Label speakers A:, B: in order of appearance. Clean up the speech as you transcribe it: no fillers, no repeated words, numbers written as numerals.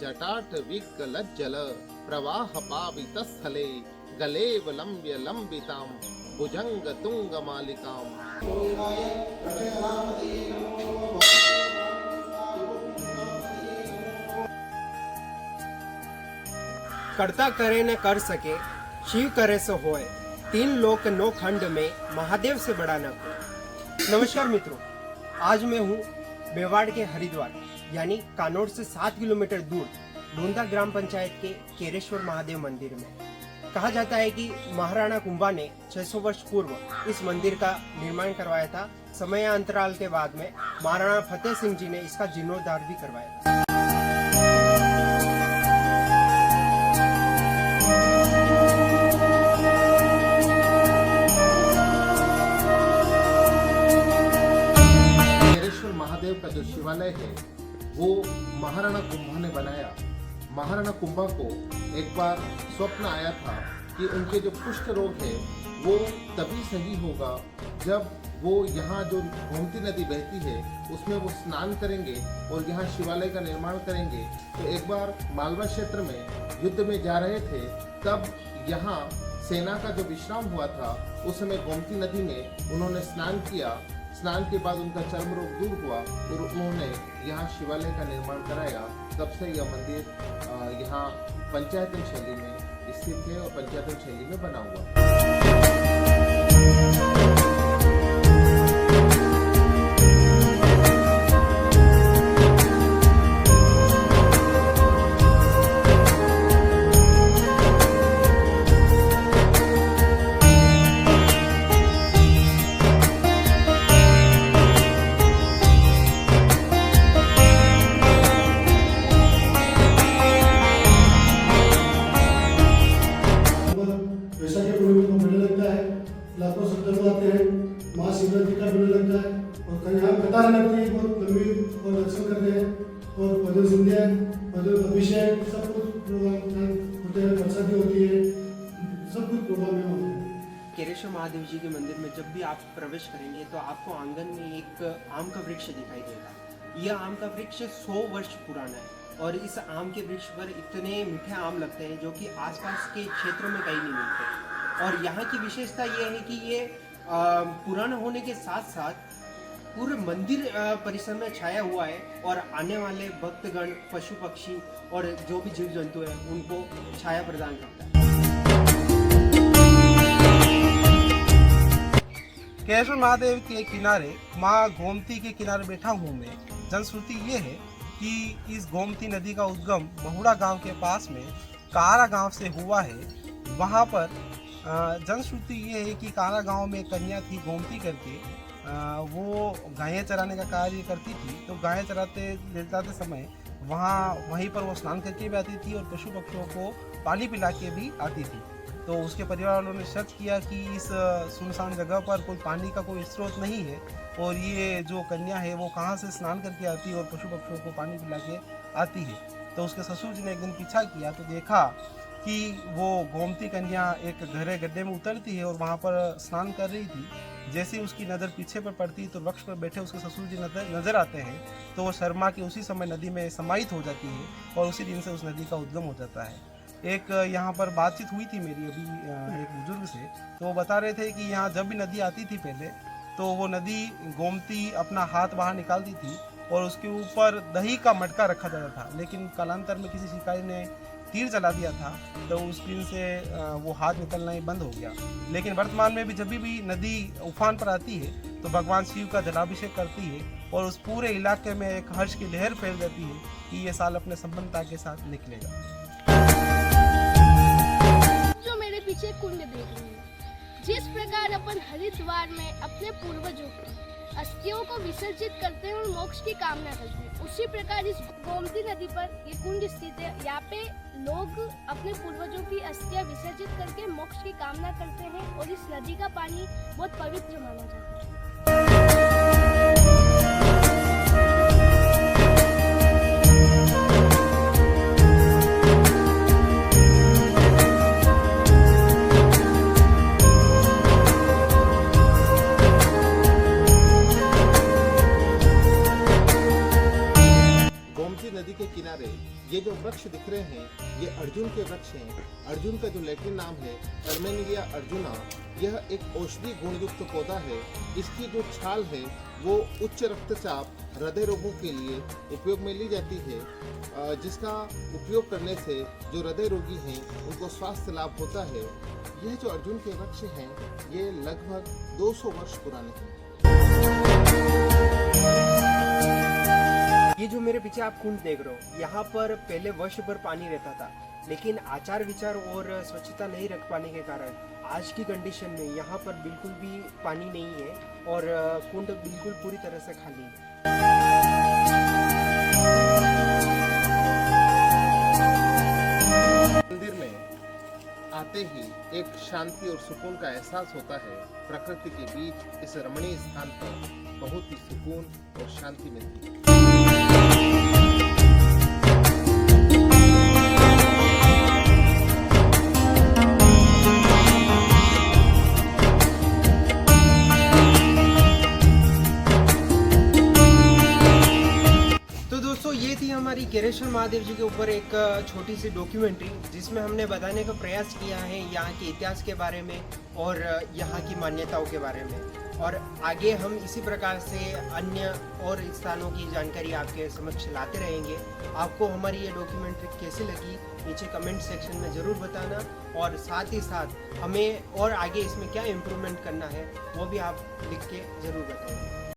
A: जटाट विकलज्जल प्रवाह पावित स्थले गलेव लंब्य लंबिताम भुजंग तुंग मालिकाम।
B: करता करे न कर सके, शिव करे सो होए, तीन लोक नौ खंड में महादेव से बड़ा न कोई। नमस्कार मित्रों, आज मैं हूँ मेवाड़ के हरिद्वार यानी कानौर से 7 किलोमीटर दूर लोंदा ग्राम पंचायत के केरेश्वर महादेव मंदिर में। कहा जाता है कि महाराणा कुंभा ने 600 वर्ष पूर्व इस मंदिर का निर्माण करवाया था। समयांतराल के बाद में महाराणा फतेह सिंह जी ने इसका जीर्णोद्धार भी करवाया था।
A: महादेव का जो शिवालय है वो महाराणा कुंभा ने बनाया। महाराणा कुंभा को एक बार स्वप्न आया था कि उनके जो कुष्ठ रोग है वो तभी सही होगा जब वो यहाँ जो गोमती नदी बहती है उसमें वो स्नान करेंगे और यहाँ शिवालय का निर्माण करेंगे। तो एक बार मालवा क्षेत्र में युद्ध में जा रहे थे, तब यहाँ सेना का जो विश्राम हुआ था उस समय गोमती नदी में उन्होंने स्नान किया। स्नान के बाद उनका चर्म रोग दूर हुआ और उन्होंने यहाँ शिवालय का निर्माण कराया। तब से यह मंदिर यहाँ पंचायतन शैली में स्थित है और पंचायतन शैली में बना हुआ।
C: लाखों श्रद्धालु आते हैं, महाशिवरात्रि का मेला लगता है और कहीं यहाँ कतार लगती है बहुत लंबी और दर्शन करते हैं और भजन सुनते हैं, भजन अभिषेक सब कुछ होते हैं, प्रसादी होती है, सब कुछ प्रोग्राम में होते हैं।
B: केरेश्वर महादेव जी के मंदिर में जब भी आप प्रवेश करेंगे तो आपको आंगन में एक आम का वृक्ष दिखाई देगा। यह आम का वृक्ष 100 वर्ष पुराना है और इस आम के वृक्ष पर इतने मीठे आम लगते हैं जो कि आसपास के क्षेत्रों में कहीं नहीं मिलते। और यहाँ की विशेषता ये है कि ये पुराना होने के साथ साथ पूरे मंदिर परिसर में छाया हुआ है और आने वाले भक्तगण, पशु पक्षी और जो भी जीव जंतु है उनको छाया प्रदान करता है।
D: केरेश्वर महादेव के किनारे माँ गोमती के किनारे बैठा हूँ मैं। जनश्रुति ये है कि इस गोमती नदी का उद्गम बहुड़ा गांव के पास में कारा गांव से हुआ है। वहाँ पर जनश्रुति ये है कि कारा गांव में कन्या थी गोमती करके, वो गायें चराने का कार्य करती थी। तो गायें चराते ले जाते समय वहीं पर वो स्नान करके भी आती थी और पशु पक्षियों को पानी पिला के भी आती थी। तो उसके परिवार वालों ने शक किया कि इस सुनसान जगह पर कोई पानी का कोई स्रोत नहीं है और ये जो कन्या है वो कहाँ से स्नान करके आती है और पशु पक्षियों को पानी पिला के आती है। तो उसके ससुर जी ने एक दिन पीछा किया तो देखा कि वो गोमती कन्या एक गहरे गड्ढे में उतरती है और वहाँ पर स्नान कर रही थी। जैसे ही उसकी नज़र पीछे पर पड़ती तो वृक्ष पर बैठे उसके ससुर जी नजर आते हैं तो वो शर्मा के उसी समय नदी में समाहित हो जाती है और उसी दिन से उस नदी का उद्गम हो जाता है। एक यहाँ पर बातचीत हुई थी मेरी अभी एक बुजुर्ग से, तो वो बता रहे थे कि यहाँ जब भी नदी आती थी पहले तो वो नदी गोमती अपना हाथ बाहर निकालती थी और उसके ऊपर दही का मटका रखा जाता था। लेकिन कालांतर में किसी शिकारी ने तीर चला दिया था तो उस दिन से वो हाथ निकलना ही बंद हो गया। लेकिन वर्तमान में भी जब भी नदी उफान पर आती है तो भगवान शिव का जलाभिषेक करती है और उस पूरे इलाके में एक हर्ष की लहर फैल जाती है कि ये साल अपने संपन्नता के साथ निकलेगा।
E: जो मेरे पीछे कुंड देख रहे हैं, जिस प्रकार अपन हरिद्वार में अपने पूर्वजों की अस्थियों को विसर्जित करते हैं और मोक्ष की कामना करते हैं, उसी प्रकार इस गोमती नदी पर ये कुंड स्थित है। यहाँ पे लोग अपने पूर्वजों की अस्थियां विसर्जित करके मोक्ष की कामना करते हैं और इस नदी का पानी बहुत पवित्र माना जाता है।
A: गोमती नदी के किनारे ये जो वृक्ष दिख रहे हैं ये अर्जुन के वृक्ष हैं। अर्जुन का जो लैटिन नाम है टर्मेनिया अर्जुना। यह एक औषधि गुणयुक्त पौधा है। इसकी जो छाल है वो उच्च रक्तचाप, हृदय रोगों के लिए उपयोग में ली जाती है, जिसका उपयोग करने से जो हृदय रोगी हैं उनको स्वास्थ्य लाभ होता है। यह जो अर्जुन के वृक्ष हैं ये लगभग 200 वर्ष पुराने हैं।
B: ये जो मेरे पीछे आप कुंड देख रहे हो, यहाँ पर पहले वर्ष भर पानी रहता था, लेकिन आचार विचार और स्वच्छता नहीं रख पाने के कारण आज की कंडीशन में यहाँ पर बिल्कुल भी पानी नहीं है और कुंड बिल्कुल पूरी तरह से खाली है।
A: मंदिर में आते ही एक शांति और सुकून का एहसास होता है। प्रकृति के बीच इस रमणीय स्थान पर बहुत ही सुकून और शांति मिलती है।
B: ये थी हमारी केरेश्वर महादेव जी के ऊपर एक छोटी सी डॉक्यूमेंट्री, जिसमें हमने बताने का प्रयास किया है यहाँ के इतिहास के बारे में और यहाँ की मान्यताओं के बारे में। और आगे हम इसी प्रकार से अन्य और स्थानों की जानकारी आपके समक्ष लाते रहेंगे। आपको हमारी ये डॉक्यूमेंट्री कैसी लगी नीचे कमेंट सेक्शन में ज़रूर बताना, और साथ ही साथ हमें और आगे इसमें क्या इम्प्रूवमेंट करना है वो भी आप लिख के ज़रूर बताएंगे।